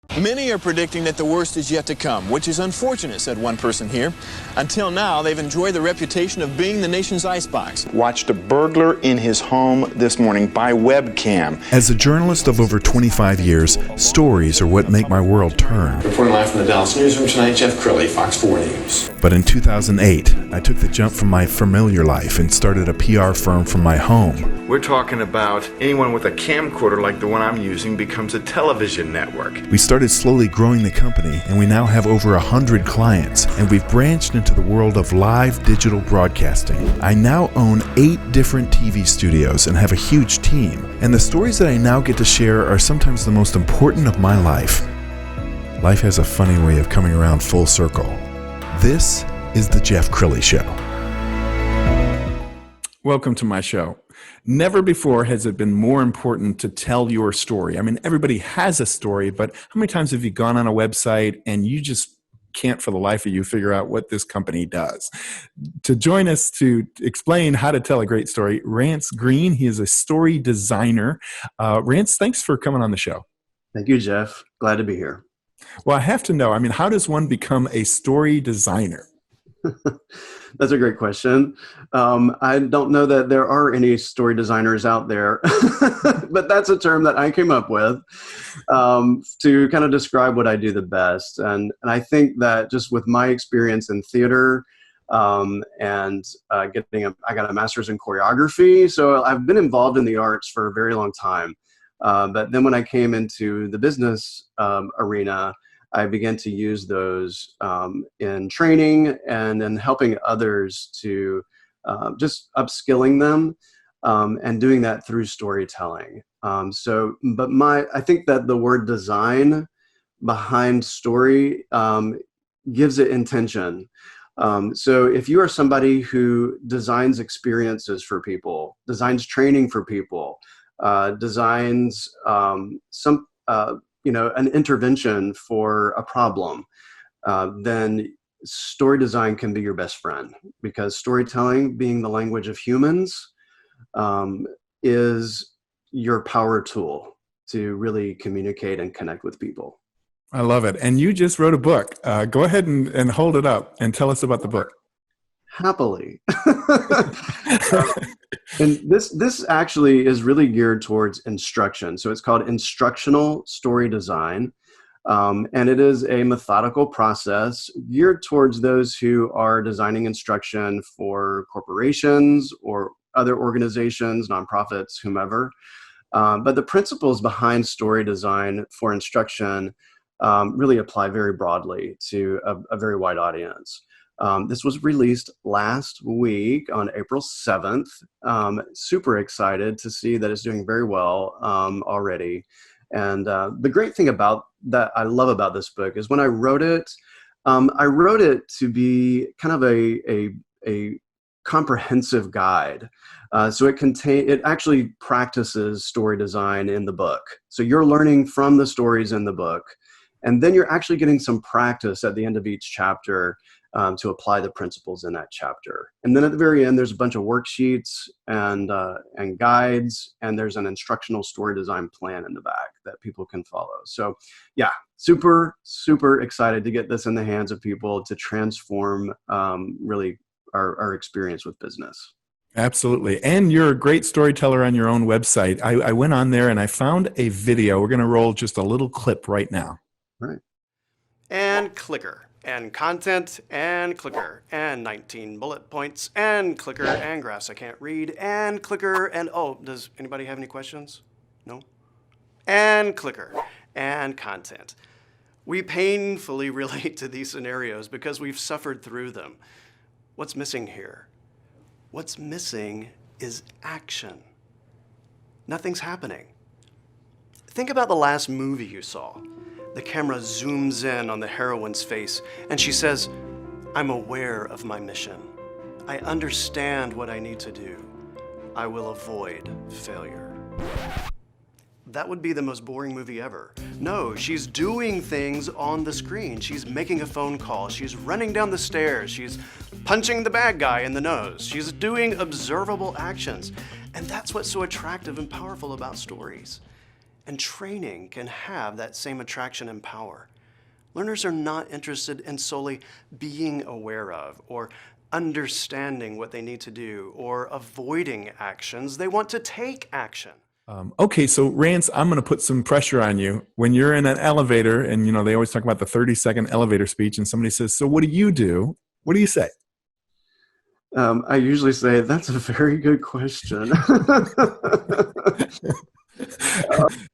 Many are predicting that the worst is yet to come, which is unfortunate, said one person here. Until now, they've enjoyed the reputation of being the nation's icebox. Watched a burglar in his home this morning by webcam. As a journalist of over 25 years, stories are what make my world turn. Reporting live from the Dallas newsroom tonight, Jeff Crilley, Fox 4 News. But in 2008, I took the jump from my familiar life and started a PR firm from my home. We're talking about anyone with a camcorder like the one I'm using becomes a television network. We started slowly growing the company, and we now have over 100 clients, and we've branched into the world of live digital broadcasting. I now own 8 different TV studios and have a huge team, and the stories that I now get to share are sometimes the most important of my life. Life has a funny way of coming around full circle. This is the Jeff Crilley Show. Welcome to my show. Never before has it been more important to tell your story. I mean, everybody has a story, but how many times have you gone on a website and you just can't for the life of you figure out what this company does? To join us to explain how to tell a great story, Rance Greene. He is a story designer. Rance, thanks for coming on the show. Thank you, Jeff. Glad to be here. Well, I have to know, I mean, how does one become a story designer? That's a great question. I don't know that there are any story designers out there, but that's a term that I came up with to kind of describe what I do the best. And I think that just with my experience in theater I got a master's in choreography. So I've been involved in the arts for a very long time. But then when I came into the business arena, I began to use those in training and in helping others to just upskilling them and doing that through storytelling. I think that the word design behind story gives it intention. So if you are somebody who designs experiences for people, designs training for people, designs an intervention for a problem, then story design can be your best friend, because storytelling, being the language of humans, is your power tool to really communicate and connect with people. I love it. And you just wrote a book. Go ahead and hold it up and tell us about the book. Happily. And this actually is really geared towards instruction. So it's called Instructional Story Design. And it is a methodical process geared towards those who are designing instruction for corporations or other organizations, nonprofits, whomever. But the principles behind story design for instruction really apply very broadly to a very wide audience. This was released last week on April 7th. Super excited to see that it's doing very well already. And the great thing about that I love about this book is when I wrote it to be kind of a comprehensive guide. So it actually practices story design in the book. So you're learning from the stories in the book, and then you're actually getting some practice at the end of each chapter to apply the principles in that chapter. And then at the very end, there's a bunch of worksheets and guides, and there's an instructional story design plan in the back that people can follow. So yeah, super, super excited to get this in the hands of people to transform really our experience with business. Absolutely. And you're a great storyteller on your own website. I went on there and I found a video. We're going to roll just a little clip right now. All right. And clicker. And content, and clicker, and 19 bullet points, and clicker, and graphs I can't read, and clicker, and does anybody have any questions? No? And clicker, and content. We painfully relate to these scenarios because we've suffered through them. What's missing here? What's missing is action. Nothing's happening. Think about the last movie you saw. The camera zooms in on the heroine's face, and she says, "I'm aware of my mission. I understand what I need to do. I will avoid failure." That would be the most boring movie ever. No, she's doing things on the screen. She's making a phone call. She's running down the stairs. She's punching the bad guy in the nose. She's doing observable actions. And that's what's so attractive and powerful about stories. And training can have that same attraction and power. Learners are not interested in solely being aware of or understanding what they need to do or avoiding actions. They want to take action. Okay, so Rance, I'm going to put some pressure on you. When you're in an elevator, and they always talk about the 30-second elevator speech, and somebody says, "So what do you do?" What do you say? I usually say, "That's a very good question."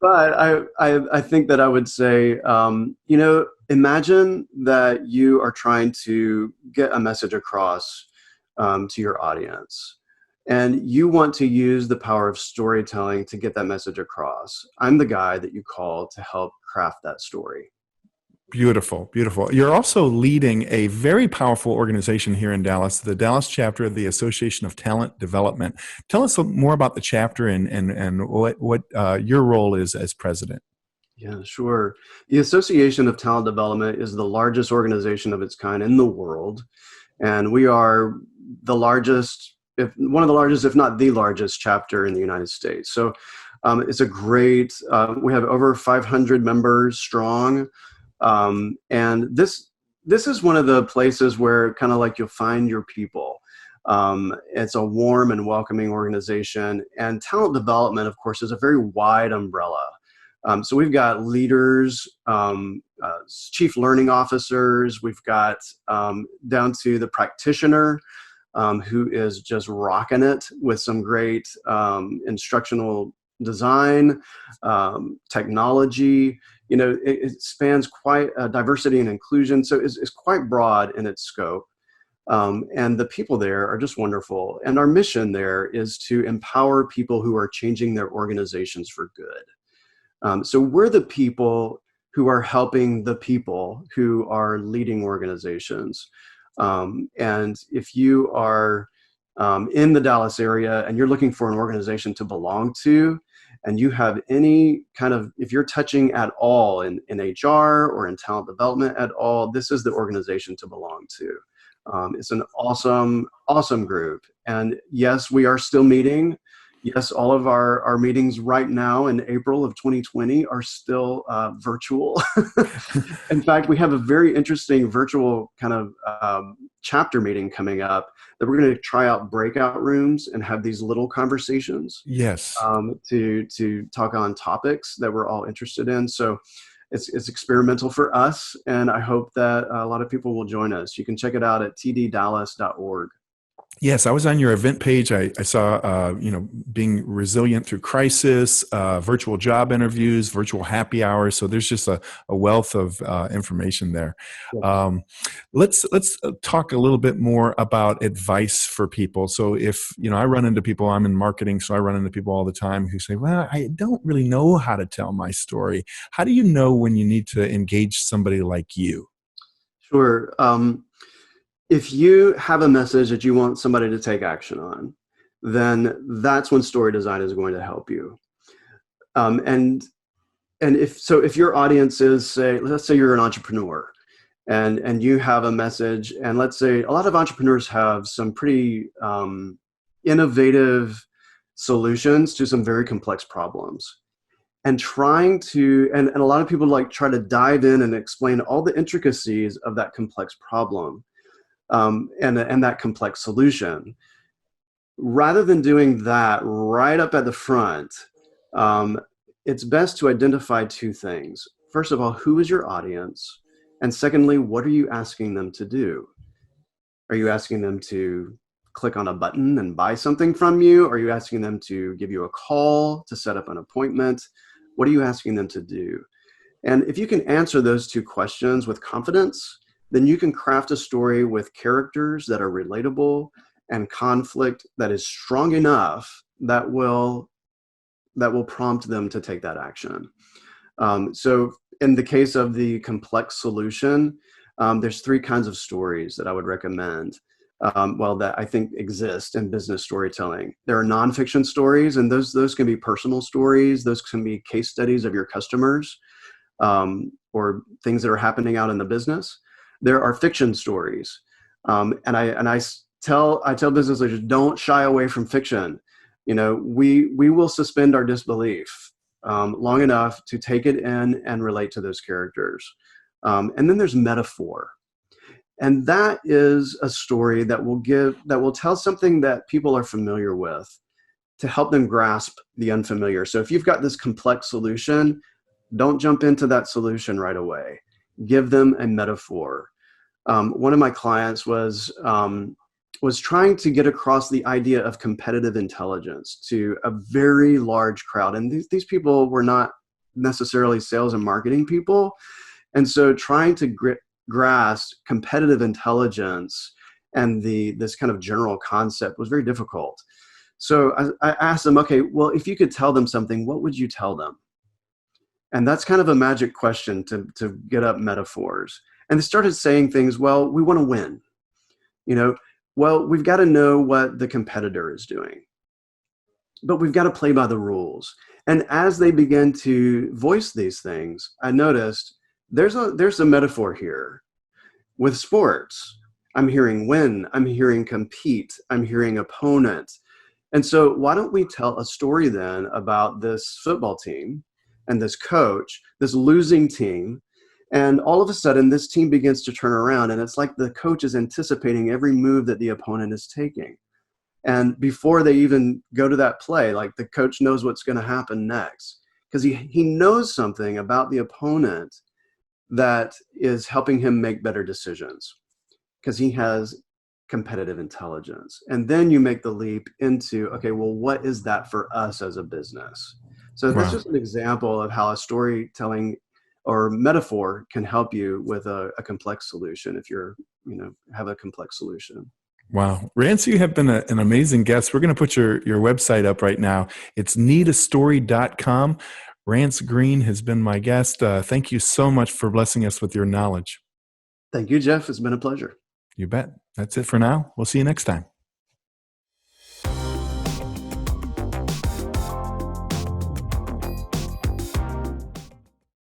But I think that I would say, imagine that you are trying to get a message across to your audience. And you want to use the power of storytelling to get that message across. I'm the guy that you call to help craft that story. Beautiful, beautiful. You're also leading a very powerful organization here in Dallas, the Dallas chapter of the Association of Talent Development. Tell us more about the chapter and what your role is as president. Yeah, sure. The Association of Talent Development is the largest organization of its kind in the world. And we are the largest, one of the largest, if not the largest chapter in the United States. So it's a great, we have over 500 members strong. And this is one of the places where kind of like you'll find your people. It's a warm and welcoming organization. And talent development, of course, is a very wide umbrella. So we've got leaders, chief learning officers, we've got down to the practitioner, who is just rocking it with some great instructional design, technology. It spans quite diversity and inclusion, so it's quite broad in its scope. And the people there are just wonderful. And our mission there is to empower people who are changing their organizations for good. So we're the people who are helping the people who are leading organizations. And if you are in the Dallas area and you're looking for an organization to belong to, and you have any kind of, if you're touching at all in HR or in talent development at all, this is the organization to belong to. It's an awesome, awesome group. And yes, we are still meeting. Yes, all of our meetings right now in April of 2020 are still virtual. In fact, we have a very interesting virtual kind of chapter meeting coming up that we're going to try out breakout rooms and have these little conversations. Yes. To talk on topics that we're all interested in. So it's experimental for us, and I hope that a lot of people will join us. You can check it out at tddallas.org. Yes, I was on your event page. I saw, being resilient through crisis, virtual job interviews, virtual happy hours. So there's just a wealth of information there. Let's talk a little bit more about advice for people. So if, I run into people, I'm in marketing, so I run into people all the time who say, well, I don't really know how to tell my story. How do you know when you need to engage somebody like you? Sure. If you have a message that you want somebody to take action on, then that's when story design is going to help you. And if your audience is, let's say you're an entrepreneur and you have a message, and let's say a lot of entrepreneurs have some pretty innovative solutions to some very complex problems. And trying to, and a lot of people try to dive in and explain all the intricacies of that complex problem. And that complex solution. Rather than doing that right up at the front, it's best to identify two things. First of all, who is your audience? And secondly, what are you asking them to do? Are you asking them to click on a button and buy something from you? Are you asking them to give you a call to set up an appointment? What are you asking them to do? And if you can answer those two questions with confidence, then you can craft a story with characters that are relatable and conflict that is strong enough that will prompt them to take that action. So in the case of the complex solution, there's three kinds of stories that I would recommend. That I think exist in business storytelling. There are nonfiction stories, and those can be personal stories. Those can be case studies of your customers or things that are happening out in the business. There are fiction stories, and I tell business leaders, don't shy away from fiction. We will suspend our disbelief long enough to take it in and relate to those characters. And then there's metaphor. And that is a story that will tell something that people are familiar with to help them grasp the unfamiliar. So if you've got this complex solution, don't jump into that solution right away. Give them a metaphor. One of my clients was trying to get across the idea of competitive intelligence to a very large crowd. And these people were not necessarily sales and marketing people. And so trying to grasp competitive intelligence and this kind of general concept was very difficult. So I asked them, okay, well, if you could tell them something, what would you tell them? And that's kind of a magic question to get up metaphors. And they started saying things, well, we want to win. Well, we've got to know what the competitor is doing, but we've got to play by the rules. And as they began to voice these things, I noticed there's a metaphor here. With sports, I'm hearing win, I'm hearing compete, I'm hearing opponent. And so why don't we tell a story then about this football team and this coach, this losing team, and all of a sudden this team begins to turn around, and it's like the coach is anticipating every move that the opponent is taking. And before they even go to that play, like the coach knows what's going to happen next, because he knows something about the opponent that is helping him make better decisions, because he has competitive intelligence. And then you make the leap into, okay, well, what is that for us as a business? So that's just an example of how a storytelling or metaphor can help you with a complex solution if you're, have a complex solution. Wow. Rance, you have been an amazing guest. We're going to put your website up right now. It's needastory.com. Rance Greene has been my guest. Thank you so much for blessing us with your knowledge. Thank you, Jeff. It's been a pleasure. You bet. That's it for now. We'll see you next time.